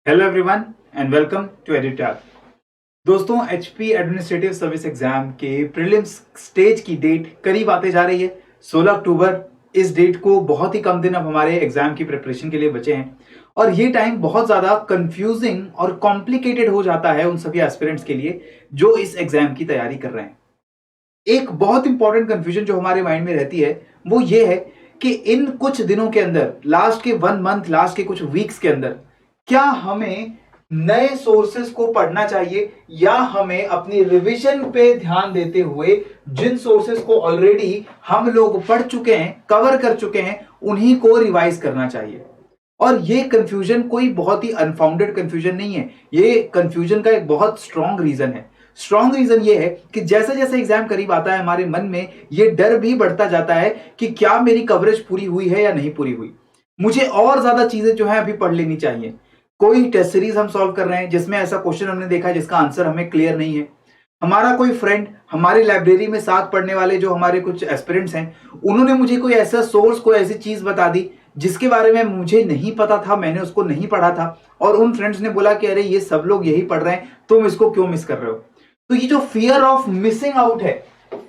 Hello everyone and welcome to editor. दोस्तों, HP administrative service exam के prelims stage की date करीब आते जा रही है 16 अक्टूबर। इस डेट को बहुत ही कम दिन अब हमारे एग्जाम की प्रिपरेशन के लिए बचे हैं और ये टाइम बहुत ज्यादा कंफ्यूजिंग और कॉम्प्लिकेटेड हो जाता है उन सभी एस्पिरेंट्स के लिए जो इस एग्जाम की तैयारी कर रहे हैं। एक बहुत इंपॉर्टेंट कंफ्यूजन जो हमारे माइंड में रहती है वो ये है कि इन कुछ दिनों के अंदर, लास्ट के 1 मंथ, लास्ट के कुछ वीक्स के अंदर, क्या हमें नए सोर्सेस को पढ़ना चाहिए या हमें अपनी रिवीजन पे ध्यान देते हुए जिन सोर्सेस को ऑलरेडी हम लोग पढ़ चुके हैं, कवर कर चुके हैं, उन्हीं को रिवाइज करना चाहिए। और ये कंफ्यूजन कोई बहुत ही अनफाउंडेड कंफ्यूजन नहीं है, ये कंफ्यूजन का एक बहुत स्ट्रॉन्ग रीजन है। स्ट्रॉन्ग रीजन ये है कि जैसे जैसे एग्जाम करीब आता है हमारे मन में ये डर भी बढ़ता जाता है कि क्या मेरी कवरेज पूरी हुई है या नहीं पूरी हुई, मुझे और ज्यादा चीजें जो है अभी पढ़ लेनी चाहिए। कोई टेस्ट सीरीज हम सॉल्व कर रहे हैं जिसमें ऐसा क्वेश्चन हमने देखा है जिसका आंसर हमें क्लियर नहीं है। हमारा कोई फ्रेंड, हमारी लाइब्रेरी में साथ पढ़ने वाले जो हमारे कुछ एस्पिरेंट्स हैं, उन्होंने मुझे कोई ऐसा सोर्स, कोई ऐसी चीज बता दी जिसके बारे में मुझे नहीं पता था, मैंने उसको नहीं पढ़ा था, और उन फ्रेंड्स ने बोला कि अरे ये सब लोग यही पढ़ रहे हैं, तुम इसको क्यों मिस कर रहे हो। तो ये जो फियर ऑफ मिसिंग आउट है,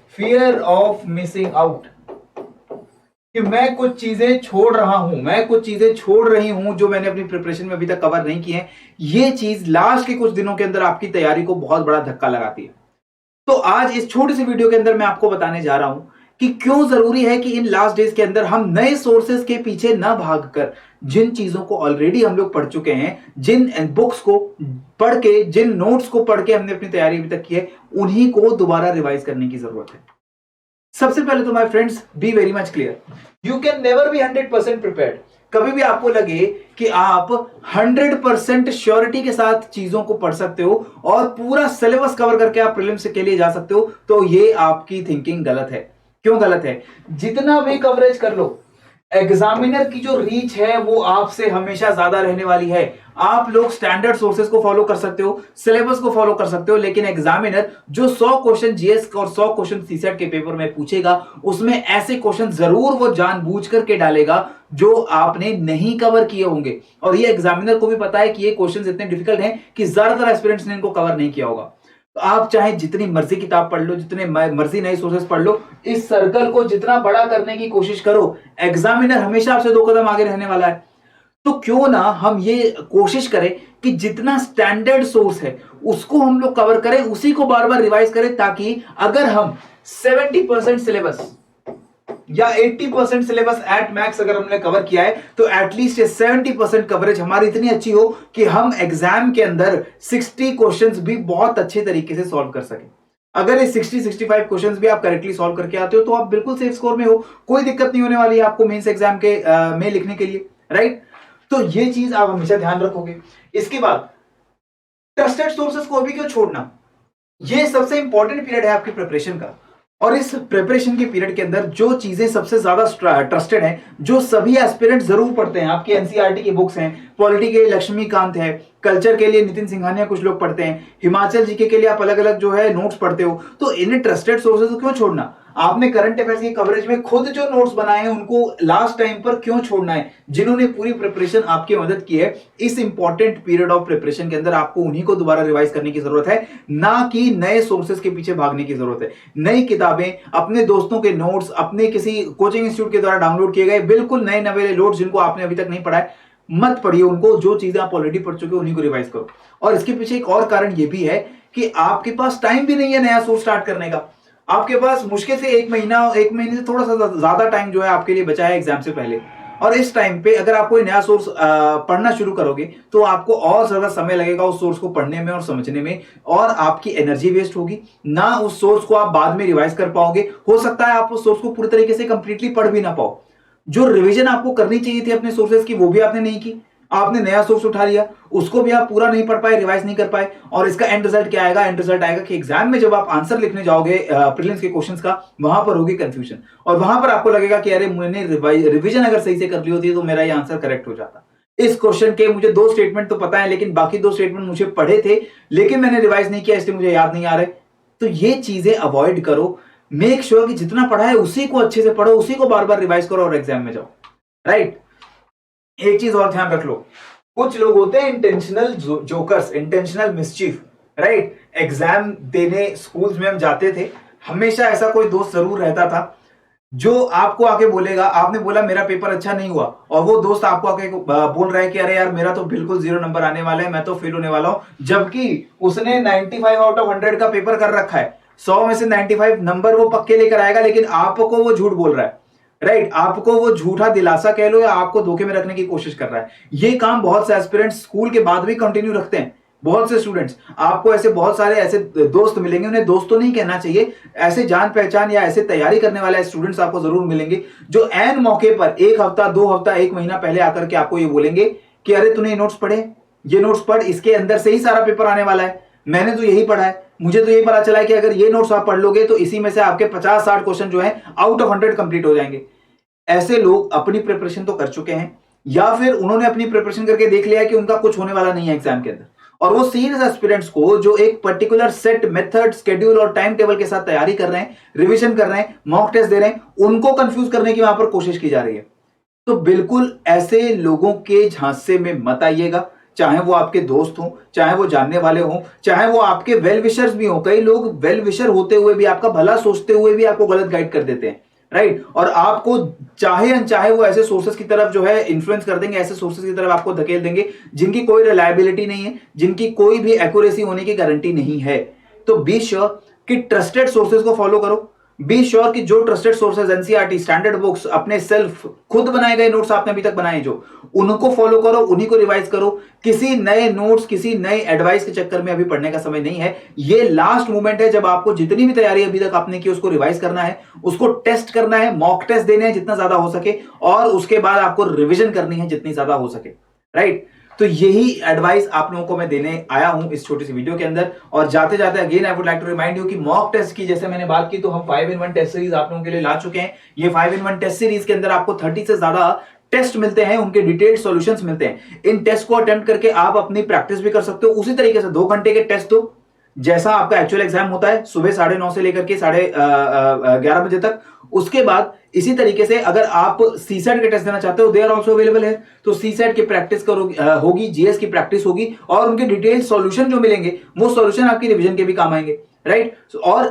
फियर ऑफ मिसिंग आउट, कि मैं कुछ चीजें छोड़ रहा हूं, मैं कुछ चीजें छोड़ रही हूं जो मैंने अपनी प्रिपरेशन में अभी तक कवर नहीं की है, ये चीज लास्ट के कुछ दिनों के अंदर आपकी तैयारी को बहुत बड़ा धक्का लगाती है। तो आज इस छोटी सी वीडियो के अंदर मैं आपको बताने जा रहा हूं कि क्यों जरूरी है कि इन लास्ट डेज के अंदर हम नए सोर्सेस के पीछे ना भागकर जिन चीजों को ऑलरेडी हम लोग पढ़ चुके हैं, जिन बुक्स को पढ़ के, जिन नोट्स को पढ़ के हमने अपनी तैयारी अभी तक की है, उन्हीं को दोबारा रिवाइज करने की जरूरत है। सबसे पहले तो my friends, be very much clear, you can never be 100% prepared. कभी भी आपको लगे कि आप 100% श्योरिटी के साथ चीजों को पढ़ सकते हो और पूरा सिलेबस कवर करके आप प्रीलिम्स के लिए जा सकते हो, तो ये आपकी थिंकिंग गलत है। क्यों गलत है? जितना भी कवरेज कर लो, एग्जामिनर की जो रीच है वो आपसे हमेशा ज्यादा रहने वाली है। आप लोग स्टैंडर्ड सोर्सेज को फॉलो कर सकते हो, सिलेबस को फॉलो कर सकते हो, लेकिन एग्जामिनर जो 100 क्वेश्चन जीएस और 100 क्वेश्चन सीसेट के पेपर में पूछेगा, उसमें ऐसे क्वेश्चन जरूर वो जानबूझ करके डालेगा जो आपने नहीं कवर किए होंगे। और ये एग्जामिनर को भी पता है कि ये क्वेश्चन इतने डिफिकल्ट हैं कि ज्यादातर एस्पिरेंट्स ने इनको कवर नहीं किया होगा। तो आप चाहे जितनी मर्जी किताब पढ़ लो, जितने मर्जी नए सोर्सेस पढ़ लो, इस सर्कल को जितना बड़ा करने की कोशिश करो, एग्जामिनर हमेशा आपसे 2 कदम आगे रहने वाला है। तो क्यों ना हम ये कोशिश करें कि जितना स्टैंडर्ड सोर्स है उसको हम लोग कवर करें, उसी को बार बार रिवाइज करें, ताकि अगर हम 70% सिलेबस या 80% सिलेबस एट मैक्स अगर हमने कवर किया है, तो एटलीस्ट 70% कवरेज हमारी इतनी अच्छी हो कि हम एग्जाम के अंदर 60 क्वेश्चंस भी बहुत अच्छे तरीके से सॉल्व कर सकें। अगर ये 60-65 क्वेश्चंस भी आप करेक्टली सॉल्व करके आते हो तो आप बिल्कुल सेफ स्कोर में हो, कोई दिक्कत नहीं होने वाली है आपको मेंस एग्जाम के में लिखने के लिए, राइट। तो ये चीज आप हमेशा ध्यान रखोगे। इसके बाद ट्रस्टेड सोर्सेस को भी क्यों छोड़ना, ये सबसे इंपॉर्टेंट पीरियड है आपकी प्रिपरेशन का। और इस प्रिपरेशन के पीरियड के अंदर जो चीजें सबसे ज्यादा ट्रस्टेड हैं, जो सभी एस्पिरेंट जरूर पढ़ते हैं, आपकी एनसीईआरटी की बुक्स हैं, पॉलिटी के लिए लक्ष्मीकांत है, कल्चर के लिए नितिन सिंघानिया कुछ लोग पढ़ते हैं, हिमाचल जीके के लिए आप अलग अलग जो है नोट्स पढ़ते हो, तो इन ट्रस्टेड सोर्सेज को क्यों छोड़ना? आपने करंट अफेयर्स की कवरेज में खुद जो नोट्स बनाए हैं उनको लास्ट टाइम पर क्यों छोड़ना है? जिन्होंने पूरी प्रिपरेशन आपकी मदद की है, इस इंपॉर्टेंट पीरियड ऑफ प्रिपरेशन के अंदर आपको उन्हीं को दोबारा रिवाइज करने की जरूरत है, ना कि नए सोर्सेज के पीछे भागने की जरूरत है। नई किताबें, अपने दोस्तों के नोट्स, अपने किसी कोचिंग इंस्टीट्यूट के द्वारा डाउनलोड किए गए बिल्कुल नए नवेले नोट्स जिनको आपने अभी तक नहीं पढ़ा है, मत पढ़िए उनको। जो चीजें आप ऑलरेडी पढ़ चुके हो उन्हीं को रिवाइज करो। और इसके पीछे एक और कारण यह भी है कि आपके पास टाइम भी नहीं है नया सोर्स स्टार्ट करने का। आपके पास मुश्किल से 1 महीने से थोड़ा सा ज्यादा टाइम जो है आपके लिए बचा है एग्जाम से पहले। और इस टाइम पे अगर आप कोई नया सोर्स पढ़ना शुरू करोगे तो आपको और ज्यादा समय लगेगा उस सोर्स को पढ़ने में और समझने में, और आपकी एनर्जी वेस्ट होगी ना। उस सोर्स को आप बाद में रिवाइज कर पाओगे, हो सकता है आप उस सोर्स को पूरी तरीके से कंप्लीटली पढ़ भी ना पाओ। जो रिवीजन आपको करनी चाहिए थी अपने सोर्सेज की, वो भी आपने नहीं की। आपने नया सोर्स उठा लिया, उसको भी आप पूरा नहीं पढ़ पाए, रिवाइज नहीं कर पाए, और इसका एंड रिजल्ट क्या आएगा? एंड रिजल्ट आएगा कि एग्जाम में जब आप आंसर लिखने जाओगे प्रीलिम्स के क्वेश्चंस का, वहां पर होगी कंफ्यूजन, और वहां पर आपको लगेगा कि अरे मैंने रिवीजन अगर सही से कर ली होती तो मेरा ये आंसर करेक्ट हो जाता। इस क्वेश्चन के मुझे 2 स्टेटमेंट तो पता है, लेकिन बाकी 2 स्टेटमेंट मुझे पढ़े थे लेकिन मैंने रिवाइज नहीं किया, इसलिए मुझे याद नहीं आ रहे। तो ये चीजें अवॉइड करो। मेक श्योर कि जितना पढ़ा है उसी को अच्छे से पढ़ो, उसी को बार बार रिवाइज करो और एग्जाम में जाओ, राइट। एक चीज और ध्यान रख लो, कुछ लोग होते हैं intentional jokers, intentional mischief, right. Exam देने स्कूल्स में हम जाते थे, हमेशा ऐसा कोई दोस्त जरूर रहता था जो आपको आके बोलेगा, आपने बोला मेरा पेपर अच्छा नहीं हुआ, और वो दोस्त आपको आके बोल रहा है कि अरे यार मेरा तो बिल्कुल 0 नंबर आने वाला है, मैं तो फेल होने वाला हूं, जबकि उसने 95 आउट ऑफ 100 का पेपर कर रखा है, 100 में से 95 नंबर वो पक्के लेकर आएगा, लेकिन आपको वो झूठ बोल रहा है, राइट। आपको वो झूठा दिलासा कह लो या आपको धोखे में रखने की कोशिश कर रहा है। ये काम बहुत से एस्पिरेंट्स स्कूल के बाद भी कंटिन्यू रखते हैं। बहुत से स्टूडेंट्स, आपको ऐसे बहुत सारे ऐसे दोस्त मिलेंगे, उन्हें दोस्त तो नहीं कहना चाहिए, ऐसे जान पहचान या ऐसे तैयारी करने वाले स्टूडेंट्स आपको जरूर मिलेंगे जो एन मौके पर 1 हफ्ता 2 हफ्ता 1 महीना पहले आकर के आपको ये बोलेंगे कि अरे तूने ये नोट्स पढ़े, ये नोट्स पढ़, इसके अंदर से ही सारा पेपर आने वाला है, मैंने तो यही पढ़ा है, मुझे तो यही पता चला है कि अगर ये नोट्स आप पढ़ लोगे तो इसी में से आपके 50-60 क्वेश्चन जो है आउट ऑफ 100 कंप्लीट हो जाएंगे। ऐसे लोग अपनी प्रिपरेशन तो कर चुके हैं, या फिर उन्होंने अपनी प्रिपरेशन करके देख लिया कि उनका कुछ होने वाला नहीं है एग्जाम के अंदर, और वो सीरियस एस्पिरेंट्स को जो एक पर्टिकुलर सेट मेथड, स्केड्यूल और टाइम टेबल के साथ तैयारी कर रहे हैं, रिवीजन कर रहे हैं, मॉक टेस्ट दे रहे हैं, उनको कंफ्यूज करने की वहां पर कोशिश की जा रही है। तो बिल्कुल ऐसे लोगों के झांसे में मत आइएगा, चाहे वो आपके दोस्त हो, चाहे वो जानने वाले हो, चाहे वो आपके वेल विशर्स भी हो। कई लोग वेल विशर होते हुए भी, आपका भला सोचते हुए भी आपको गलत गाइड कर देते हैं, राइट। और आपको चाहे अनचाहे वो ऐसे सोर्सेस की तरफ जो है इन्फ्लुएंस कर देंगे, ऐसे सोर्सेस की तरफ आपको धकेल देंगे जिनकी कोई रिलायबिलिटी नहीं है, जिनकी कोई भी एक्यूरेसी होने की गारंटी नहीं है। तो बी श्योर कि ट्रस्टेड सोर्सेस को फॉलो करो। बी श्योर कि जो trusted sources, NCERT, standard books, अपने सेल्फ खुद बनाए गए नोट्स आपने अभी तक बनाए जो, उनको फॉलो करो, उन्हीं को रिवाइज करो। किसी नए नोट्स, किसी नए एडवाइस के चक्कर में अभी पढ़ने का समय नहीं है। ये लास्ट मोमेंट है जब आपको जितनी भी तैयारी अभी तक आपने की उसको रिवाइज करना है, उसको टेस्ट करना है, मॉक टेस्ट देने हैं जितना ज्यादा हो सके, और उसके बाद आपको रिविजन करनी है जितनी ज्यादा हो सके, राइट। तो यही एडवाइस आप लोगों को मैं देने आया हूं इस छोटी सी वीडियो के अंदर। और जाते जाते again I would like to remind you कि मॉक टेस्ट की जैसे मैंने बात की, तो हम 5-in-1 टेस्ट सीरीज आप लोगों के लिए ला चुके हैं। ये 5-in-1 टेस्ट सीरीज के अंदर आपको 30 से ज्यादा टेस्ट मिलते हैं, उनके डिटेल्ड सॉल्यूशंस मिलते हैं। इन टेस्ट को अटेम्प्ट करके आप अपनी प्रैक्टिस भी कर सकते हो। उसी तरीके से 2 घंटे के टेस्ट दो, जैसा आपका एक्चुअल एग्जाम होता है सुबह 9:30 से लेकर के 11:30 बजे तक। उसके बाद इसी तरीके से अगर आप सीसेट के टेस्ट देना चाहते हो, दे आर ऑल्सो अवेलेबल है, तो सीसेट की प्रैक्टिस होगी, जीएस की प्रैक्टिस होगी, और उनके डिटेल सॉल्यूशन जो मिलेंगे वो सॉल्यूशन आपकी रिवीजन के भी काम आएंगे, राइट। और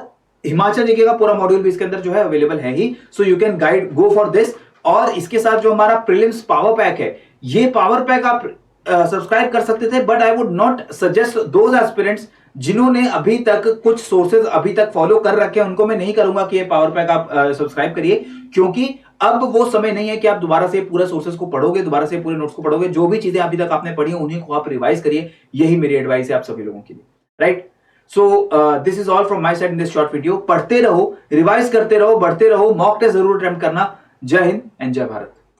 हिमाचल जीके का पूरा मॉड्यूल भी इसके अंदर जो है अवेलेबल है ही, so you can guide go for this. और इसके साथ जो हमारा प्रीलिम्स पावर पैक है, ये पावर पैक आप सब्सक्राइब कर सकते थे, but I would not suggest those aspirants जिन्होंने अभी तक कुछ सोर्सेज अभी तक फॉलो कर रखे हैं, उनको मैं नहीं करूंगा कि ये पावर पैक आप सब्सक्राइब करिए, क्योंकि अब वो समय नहीं है कि आप दोबारा से पूरे सोर्सेज को पढ़ोगे, दोबारा से पूरे नोट्स को पढ़ोगे। जो भी चीजें अभी तक आपने पढ़ी उन्हीं को आप रिवाइज करिए, यही मेरी एडवाइस है आप सभी लोगों के लिए, right. So this is all from my side in this short video. पढ़ते रहो, रिवाइज करते रहो, बढ़ते रहो, मॉक टेस्ट जरूर अटेम्प्ट करना। जय हिंद एंड जय भारत।